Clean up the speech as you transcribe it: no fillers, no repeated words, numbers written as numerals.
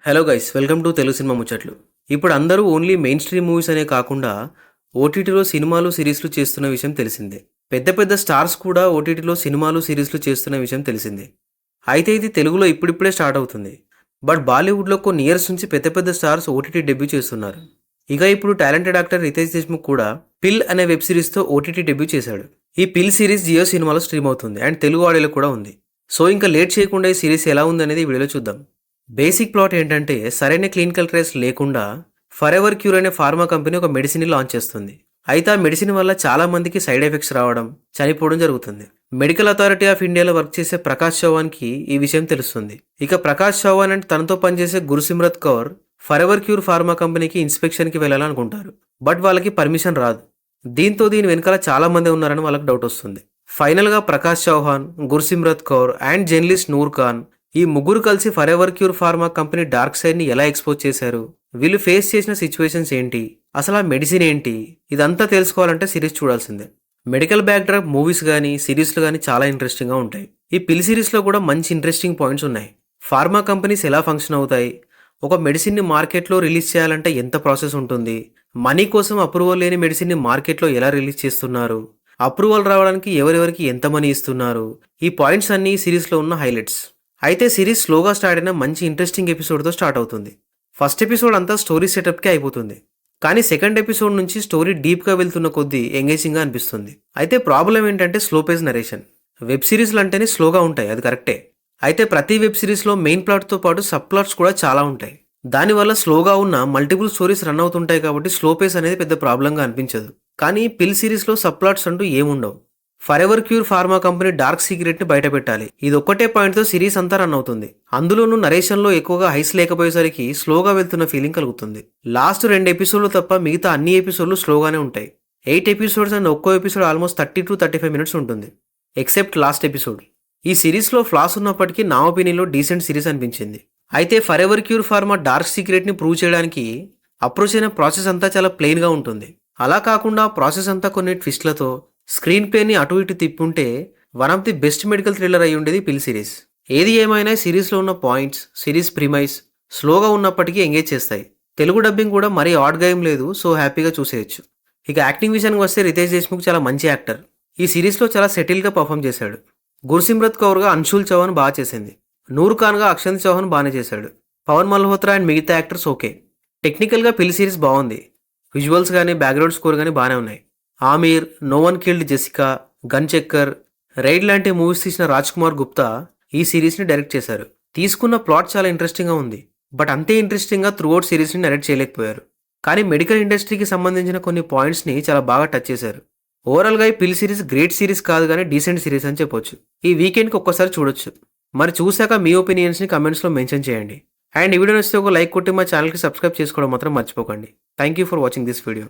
Hello guys, welcome to Telugu cinema ముచ్చట్లు. ఇప్పుడు అందరూ ఓన్లీ మెయిన్ స్ట్రీమ్ మూవీస్ అనే కాకుండా ఓటీటీలో సినిమాలు సిరీస్లు చేస్తున్న విషయం తెలిసిందే. పెద్ద పెద్ద స్టార్స్ కూడా ఓటీటీలో సినిమాలు సిరీస్లు చేస్తున్న విషయం తెలిసిందే. అయితే ఇది తెలుగులో ఇప్పుడిప్పుడే స్టార్ట్ అవుతుంది. బట్ బాలీవుడ్లో కొన్ని ఇయర్స్ నుంచి పెద్ద పెద్ద స్టార్స్ ఓటీటీ డెబ్యూ చేస్తున్నారు. ఇక ఇప్పుడు టాలెంటెడ్ యాక్టర్ రితేష్ దేశ్ముఖ్ కూడా పిల్ అనే వెబ్ సిరీస్తో ఓటీటీ డెబ్యూ చేశాడు. ఈ పిల్ సిరీస్ జియో సినిమాలో స్ట్రీమ్ అవుతుంది అండ్ తెలుగు ఆడియోలో కూడా ఉంది. సో ఇంకా లేట్ చేయకుండా ఈ సిరీస్ ఎలా ఉందనేది ఈ వీడియోలో చూద్దాం. బేసిక్ ప్లాట్ ఏంటంటే, సరైన క్లినికల్ ట్రయల్స్ లేకుండా ఫరెవర్ క్యూర్ అనే ఫార్మా కంపెనీ ఒక మెడిసిన్ లాంచ్ చేస్తుంది. అయితే ఆ మెడిసిన్ వల్ల చాలా మందికి సైడ్ ఎఫెక్ట్స్ రావడం, చనిపోవడం జరుగుతుంది. మెడికల్ అథారిటీ ఆఫ్ ఇండియాలో వర్క్ చేసే ప్రకాష్ చౌహాన్కి ఈ విషయం తెలుస్తుంది. ఇక ప్రకాష్ చౌహాన్ అండ్ తనతో పనిచేసే గురుసిమ్రత్ కౌర్ ఫరెవర్ క్యూర్ ఫార్మా కంపెనీకి ఇన్స్పెక్షన్కి వెళ్ళాలనుకుంటారు. బట్ వాళ్ళకి పర్మిషన్ రాదు. దీంతో దీని వెనకాల చాలా మంది ఉన్నారని వాళ్ళకి డౌట్ వస్తుంది. ఫైనల్గా ప్రకాష్ చౌహాన్, గురుసిమ్రత్ కౌర్ అండ్ జర్నలిస్ట్ నూర్ ఖాన్ ఈ ముగ్గురు కలిసి forever cure pharma company dark సైడ్ని ఎలా ఎక్స్పోజ్ చేశారు, వీళ్ళు ఫేస్ చేసిన సిచ్యువేషన్స్ ఏంటి, అసలు ఆ మెడిసిన్ ఏంటి, ఇదంతా తెలుసుకోవాలంటే సిరీస్ చూడాల్సిందే. మెడికల్ బ్యాక్డ్రాప్ మూవీస్ కానీ సిరీస్లు కానీ చాలా ఇంట్రెస్టింగ్గా ఉంటాయి. ఈ పిల్ సిరీస్లో కూడా మంచి ఇంట్రెస్టింగ్ పాయింట్స్ ఉన్నాయి. ఫార్మా కంపెనీస్ ఎలా ఫంక్షన్ అవుతాయి, ఒక మెడిసిన్ని మార్కెట్లో రిలీజ్ చేయాలంటే ఎంత ప్రాసెస్ ఉంటుంది, మనీ కోసం అప్రూవల్ లేని మెడిసిన్ని మార్కెట్లో ఎలా రిలీజ్ చేస్తున్నారు, అప్రూవల్ రావడానికి ఎవరెవరికి ఎంత మనీ ఇస్తున్నారు, ఈ పాయింట్స్ అన్నీ ఈ సిరీస్లో ఉన్న హైలైట్స్. అయితే సిరీస్ స్లోగా స్టార్ట్ అయిన మంచి ఇంట్రెస్టింగ్ ఎపిసోడ్తో స్టార్ట్ అవుతుంది. ఫస్ట్ ఎపిసోడ్ అంతా స్టోరీ సెటప్కే అయిపోతుంది. కానీ సెకండ్ ఎపిసోడ్ నుంచి స్టోరీ డీప్గా వెళ్తున్న కొద్దీ ఎంగేజింగ్గా అనిపిస్తుంది. అయితే ప్రాబ్లం ఏంటంటే స్లో పేజ్ నరేషన్. వెబ్ సిరీస్లు అంటేనే స్లోగా ఉంటాయి, అది కరెక్టే. అయితే ప్రతి వెబ్ సిరీస్లో మెయిన్ ప్లాట్తో పాటు సబ్ ప్లాట్స్ కూడా చాలా ఉంటాయి. దానివల్ల స్లోగా ఉన్న మల్టిపుల్ స్టోరీస్ రన్ అవుతుంటాయి కాబట్టి స్లో పేస్ అనేది పెద్ద ప్రాబ్లంగా అనిపించదు. కానీ పిల్ సిరీస్లో సబ్ ప్లాట్స్ అంటూ ఏముండవు. Forever cure pharma company dark secret ని బయట పెట్టాలి, ఇది ఒక్కటే పాయింట్తో సిరీస్ అంతా రన్ అవుతుంది. అందులోనూ నరేషన్లో ఎక్కువగా హైస్ లేకపోయేసరికి స్లోగా వెళ్తున్న ఫీలింగ్ కలుగుతుంది. లాస్ట్ 2 ఎపిసోడ్లు తప్ప మిగతా అన్ని ఎపిసోడ్లు స్లోగానే ఉంటాయి. 8 ఎపిసోడ్స్ అండ్ ఒక్కో ఎపిసోడ్ ఆల్మోస్ట్ 30 to 35 మినిట్స్ ఉంటుంది, ఎక్సెప్ట్ లాస్ట్ ఎపిసోడ్. ఈ సిరీస్లో ఫ్లాస్ ఉన్నప్పటికీ నా ఒపీనియన్లో డీసెంట్ సిరీస్ అనిపించింది. అయితే forever cure pharma dark secret ని ప్రూవ్ చేయడానికి అప్రోచ్ అయిన ప్రాసెస్ అంతా చాలా ప్లెయిన్గా ఉంటుంది. అలా కాకుండా ప్రాసెస్ అంతా కొన్ని ట్విస్ట్లతో స్క్రీన్ ప్లేని అటు ఇటు తిప్పుంటే one of the best medical thriller అయి ఉండేది పిల్ సిరీస్. ఏది ఏమైనా సిరీస్లో ఉన్న పాయింట్స్, సిరీస్ ప్రిమైస్ స్లోగా ఉన్నప్పటికీ ఎంగేజ్ చేస్తాయి. తెలుగు డబ్బింగ్ కూడా మరీ ఆడ్గా ఏం లేదు, సో హ్యాపీగా చూసేయచ్చు. ఇక యాక్టింగ్ విషయానికి వస్తే రితేష్ దేశ్ముఖ్ చాలా మంచి యాక్టర్. ఈ సిరీస్లో చాలా సెటిల్గా పర్ఫామ్ చేశాడు. గుర్సిమ్రత్ కౌర్గా అన్షుల్ చౌహాన్ బాగా చేసింది. నూర్ ఖాన్గా అక్షంత్ చౌహాన్ బాగానే చేశాడు. పవన్ మల్హోత్రా అండ్ మిగతా యాక్టర్స్ ఓకే. టెక్నికల్గా పిల్ సిరీస్ బాగుంది. విజువల్స్ కానీ బ్యాక్గ్రౌండ్ స్కోర్ కానీ బాగానే ఉన్నాయి. Aamir, No One Killed Jessica, Ghanchakkar, Raid లాంటి మూవీస్ తీసిన రాజ్ కుమార్ గుప్తా ఈ సిరీస్ని డైరెక్ట్ చేశారు. తీసుకున్న ప్లాట్ చాలా ఇంట్రెస్టింగ్గా ఉంది, బట్ అంతే ఇంట్రెస్టింగ్గా త్రూఅవుట్ సిరీస్ని డైరెక్ట్ చేయలేకపోయారు. కానీ మెడికల్ ఇండస్ట్రీకి సంబంధించిన కొన్ని పాయింట్స్ని చాలా బాగా టచ్ చేశారు. ఓవరాల్గా ఈ పిల్ సిరీస్ గ్రేట్ సిరీస్ కాదు కానీ డీసెంట్ సిరీస్ అని చెప్పొచ్చు. ఈ వీకెండ్కి ఒక్కసారి చూడొచ్చు. మరి చూశాక మీ ఒపీనియన్స్ని కమెంట్స్లో మెన్షన్ చేయండి. అండ్ ఈ వీడియో నచ్చితే ఒక లైక్ కొట్టి మా ఛానల్కి సబ్స్క్రైబ్ చేసుకోవడం మాత్రం మర్చిపోకండి. Thank you for watching this video.